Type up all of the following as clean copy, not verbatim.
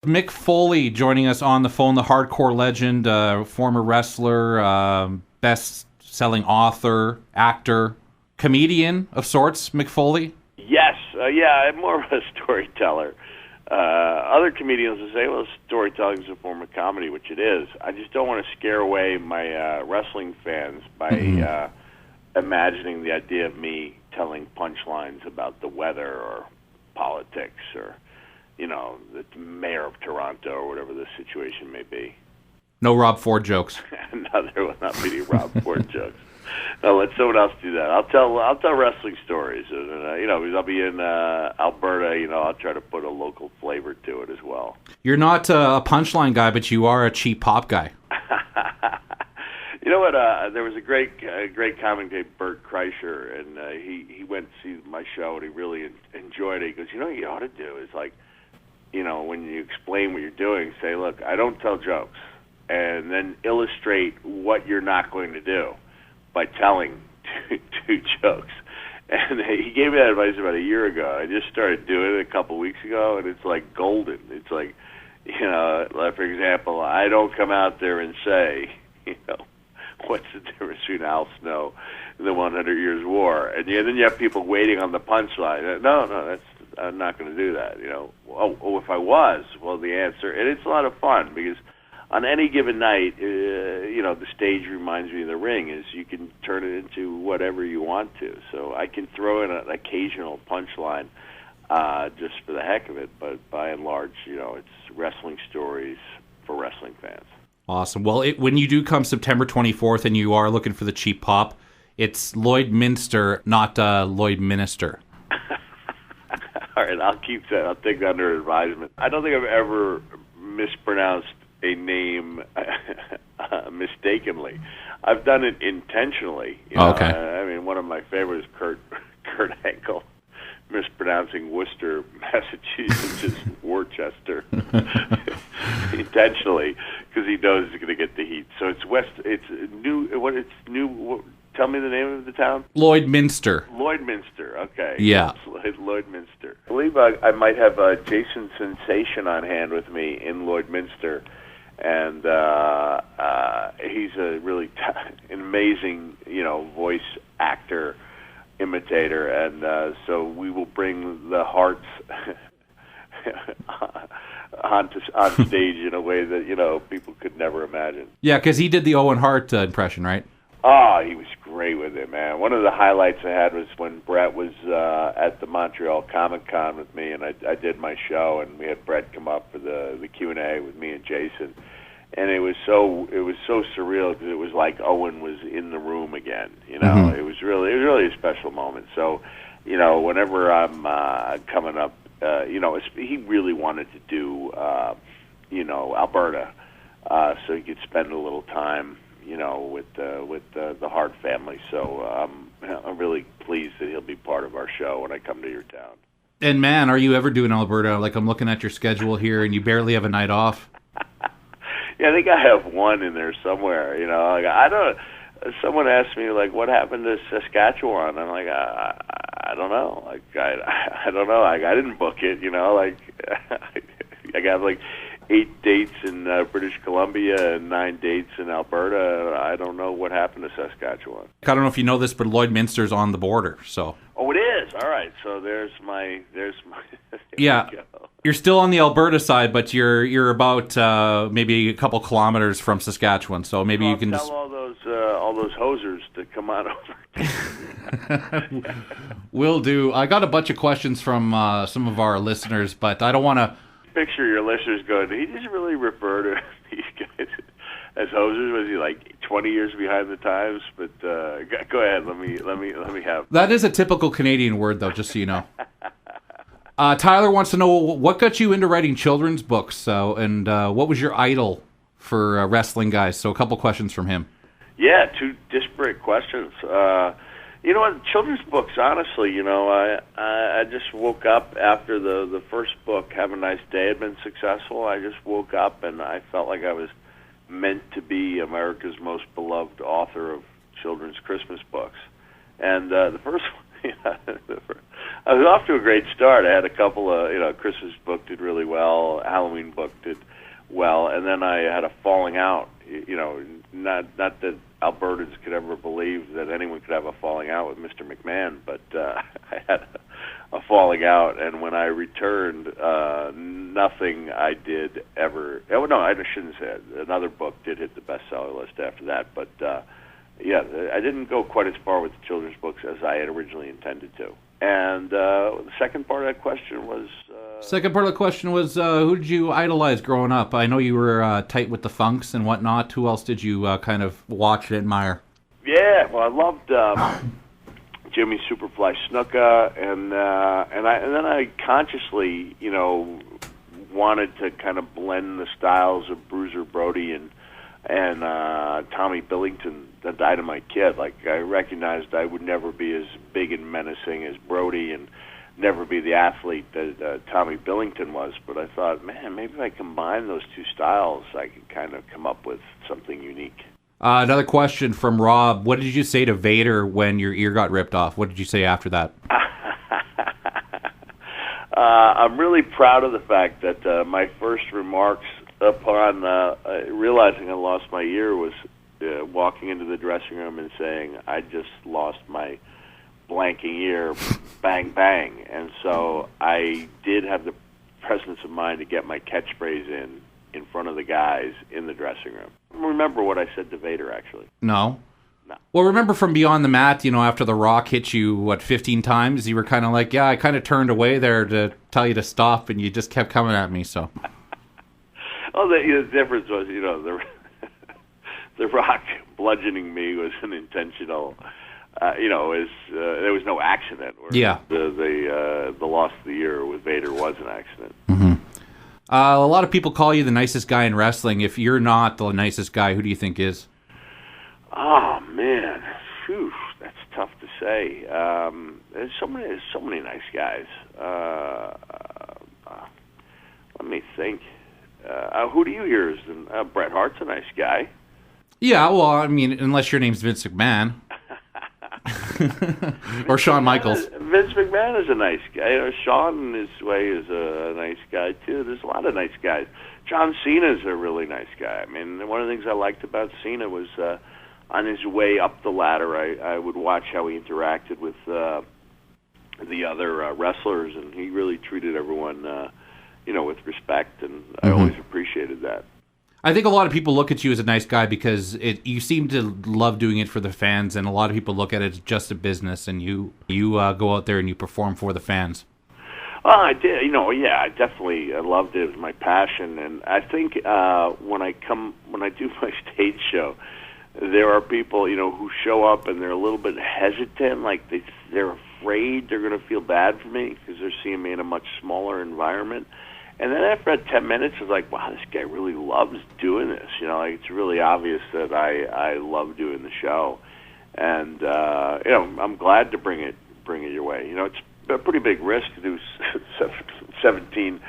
Mick Foley joining us on the phone, the hardcore legend, former wrestler, best-selling author, actor, comedian of sorts, Mick Foley? Yes. I'm more of a storyteller. Other comedians will say, well, storytelling is a form of comedy, which it is. I just don't want to scare away my wrestling fans by imagining the idea of me telling punchlines about the weather or politics or, the mayor of Toronto or whatever the situation may be. No Rob Ford jokes. No, there will not be any Rob Ford jokes. No, let someone else do that. I'll tell wrestling stories. Because I'll be in Alberta. I'll try to put a local flavor to it as well. You're not a punchline guy, but you are a cheap pop guy. You know what? There was a great comic named Bert Kreischer, and he went to see my show, and he really enjoyed it. He goes, what you ought to do is when you explain what you're doing, say, look, I don't tell jokes, and then illustrate what you're not going to do by telling two jokes. And he gave me that advice about a year ago. I just started doing it a couple weeks ago, and it's like golden. It's like, like for example, I don't come out there and say, what's the difference between Al Snow and the 100 Years War? And then you have people waiting on the punchline. No, I'm not going to do that. Oh, if I was, well, the answer, and it's a lot of fun because on any given night, the stage reminds me of the ring. Is you can turn it into whatever you want to. So I can throw in an occasional punchline just for the heck of it, but by and large, it's wrestling stories for wrestling fans. Awesome. Well, when you do come September 24th and you are looking for the cheap pop, it's Lloyd Minster, not Lloyd Minister. All right, I'll keep that. I'll take that under advisement. I don't think I've ever mispronounced a name mistakenly. I've done it intentionally. Okay. One of my favorites is Kurt Angle mispronouncing Worcester, Massachusetts as Worcester intentionally because he knows he's going to get the heat. So it's new. Tell me the name of the town. Lloydminster. Lloydminster. Okay. Yeah. Lloydminster. I believe I might have Jason Sensation on hand with me in Lloydminster, and he's a really an amazing, voice actor, imitator, and so we will bring the hearts on stage in a way that people could never imagine. Yeah, because he did the Owen Hart impression, right? Oh, he was great with it, man. One of the highlights I had was when Brett was at the Montreal Comic Con with me, and I did my show, and we had Brett come up for the Q&A with me and Jason, and it was so surreal because it was like Owen was in the room again. It was really a special moment. So, whenever I'm coming up, he really wanted to do Alberta, so he could spend a little time with the Hart family. So I'm really pleased that he'll be part of our show when I come to your town. And man, are you ever doing Alberta? Like, I'm looking at your schedule here, and you barely have a night off. Yeah, I think I have one in there somewhere. I don't. Someone asked me what happened to Saskatchewan. I'm like, I don't know. I don't know. I didn't book it. I got 8 dates in British Columbia and 9 dates in Alberta. I don't know what happened to Saskatchewan. I don't know if you know this, but Lloydminster's on the border. So. Oh, it is. All right. So there's my. Yeah. You're still on the Alberta side, but you're about maybe a couple kilometers from Saskatchewan. So maybe you can tell all those hosers to come on over. Will do. I got a bunch of questions from some of our listeners, but I don't want to. Picture your listeners going, did he just really refer to these guys as hosers? Was he 20 years behind the times? But go ahead, let me have. That is a typical Canadian word, though, just so you know. Tyler wants to know what got you into writing children's books, and what was your idol for wrestling guys? So a couple questions from him. Yeah, 2 disparate questions. You know what, children's books, honestly, I just woke up after the first book, Have a Nice Day, had been successful. I just woke up and I felt like I was meant to be America's most beloved author of children's Christmas books. And the first one, I was off to a great start. I had a couple of, Christmas book did really well, Halloween book did well, and then I had a falling out. Not that Albertans could ever believe that anyone could have a falling out with Mr. McMahon, but I had a falling out, and when I returned, nothing I did ever. Oh no, I shouldn't say it. Another book did hit the bestseller list after that, but yeah, I didn't go quite as far with the children's books as I had originally intended to. And the second part of that question was. Who did you idolize growing up? I know you were tight with the Funks and whatnot. Who else did you kind of watch and admire? Yeah, well, I loved Jimmy Superfly Snuka, and then I consciously, wanted to kind of blend the styles of Bruiser Brody and Tommy Billington, the Dynamite Kid. Like, I recognized I would never be as big and menacing as Brody and never be the athlete that Tommy Billington was, but I thought, man, maybe if I combine those two styles, I could kind of come up with something unique. Another question from Rob. What did you say to Vader when your ear got ripped off? What did you say after that? I'm really proud of the fact that my first remarks upon realizing I lost my ear was walking into the dressing room and saying, I just lost my blanking ear, bang, bang. And so I did have the presence of mind to get my catchphrase in front of the guys in the dressing room. Remember what I said to Vader, actually. No. Well, remember from Beyond the Mat, after The Rock hit you, 15 times, you were kind of like, yeah, I kind of turned away there to tell you to stop, and you just kept coming at me, so. Well, the difference was, The Rock bludgeoning me was an intentional... there was no accident. Yeah. The loss of the year with Vader was an accident. Mm-hmm. A lot of people call you the nicest guy in wrestling. If you're not the nicest guy, who do you think is? Oh man, phew, that's tough to say. There's so many nice guys. Let me think. Who do you hear is Bret Hart's a nice guy. Yeah, well, I mean, unless your name's Vince McMahon. Or Shawn Michaels. Vince McMahon is a nice guy. Shawn, in his way, is a nice guy, too. There's a lot of nice guys. John Cena's a really nice guy. I mean, one of the things I liked about Cena was on his way up the ladder, I would watch how he interacted with the other wrestlers, and he really treated everyone, with respect, and I always appreciated that. I think a lot of people look at you as a nice guy because you seem to love doing it for the fans, and a lot of people look at it as just a business, and you go out there and you perform for the fans. Well, I did. I definitely loved it. It was my passion, and I think when I do my stage show, there are people who show up and they're a little bit hesitant, like they're afraid they're going to feel bad for me because they're seeing me in a much smaller environment. And then after 10 minutes, it's like, wow, this guy really loves doing this. It's really obvious that I love doing the show, and I'm glad to bring it your way. It's a pretty big risk to do 17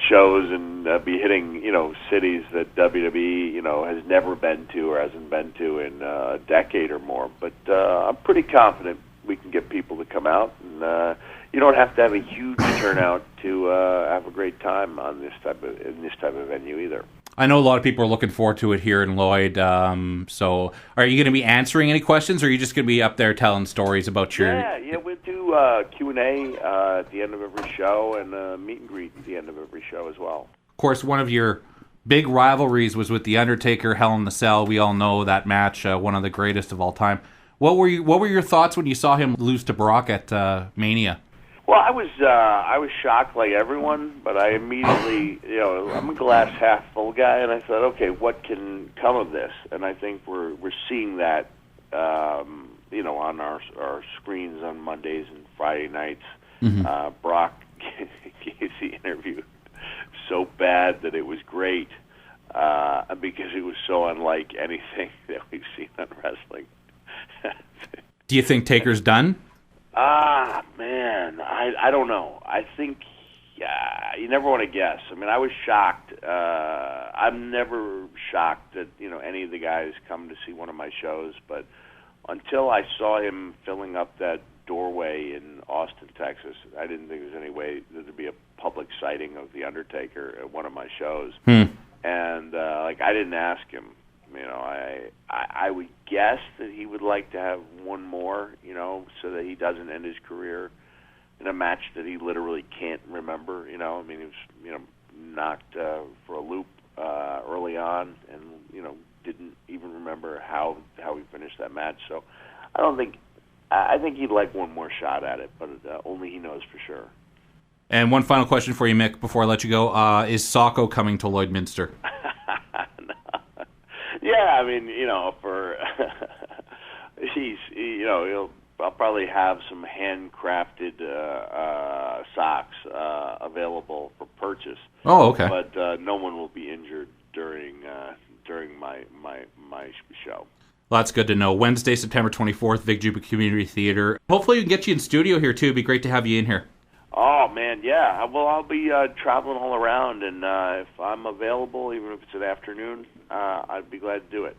shows and be hitting cities that WWE has never been to or hasn't been to in a decade or more. But I'm pretty confident we can get people to come out, and you don't have to have a huge turnout to have a great time in this type of venue either. I know a lot of people are looking forward to it here in Lloyd. So, are you going to be answering any questions, or are you just going to be up there telling stories about your? Yeah, we'll do Q&A at the end of every show, and meet and greet at the end of every show as well. Of course, one of your big rivalries was with the Undertaker, Hell in the Cell. We all know that match, one of the greatest of all time. What were your thoughts when you saw him lose to Brock at Mania? Well, I was shocked like everyone, but I immediately, I'm a glass half full guy, and I thought, okay, what can come of this? And I think we're seeing that, on our screens on Mondays and Friday nights. Mm-hmm. Brock gave the interview so bad that it was great because it was so unlike anything that we've seen on wrestling. Do you think Taker's done? Man, I don't know. I think you never want to guess. I mean, I was shocked. I'm never shocked that any of the guys come to see one of my shows, but until I saw him filling up that doorway in Austin, Texas. I didn't think there was any way that there'd be a public sighting of the Undertaker at one of my shows. And I didn't ask him. I would guess that he would like to have one more, so that he doesn't end his career in a match that he literally can't remember. He was, knocked for a loop early on, and didn't even remember how he finished that match. So I think he'd like one more shot at it, but only he knows for sure. And one final question for you, Mick, before I let you go: is Socko coming to Lloydminster? Yeah, for I'll probably have some handcrafted socks available for purchase. Oh, okay. But no one will be injured during my show. Well, that's good to know. Wednesday, September 24th, Vic Juba Community Theater. Hopefully we can get you in studio here, too. It'd be great to have you in here. Oh, man, yeah. Well, I'll be traveling all around, and if I'm available, even if it's an afternoon, I'd be glad to do it.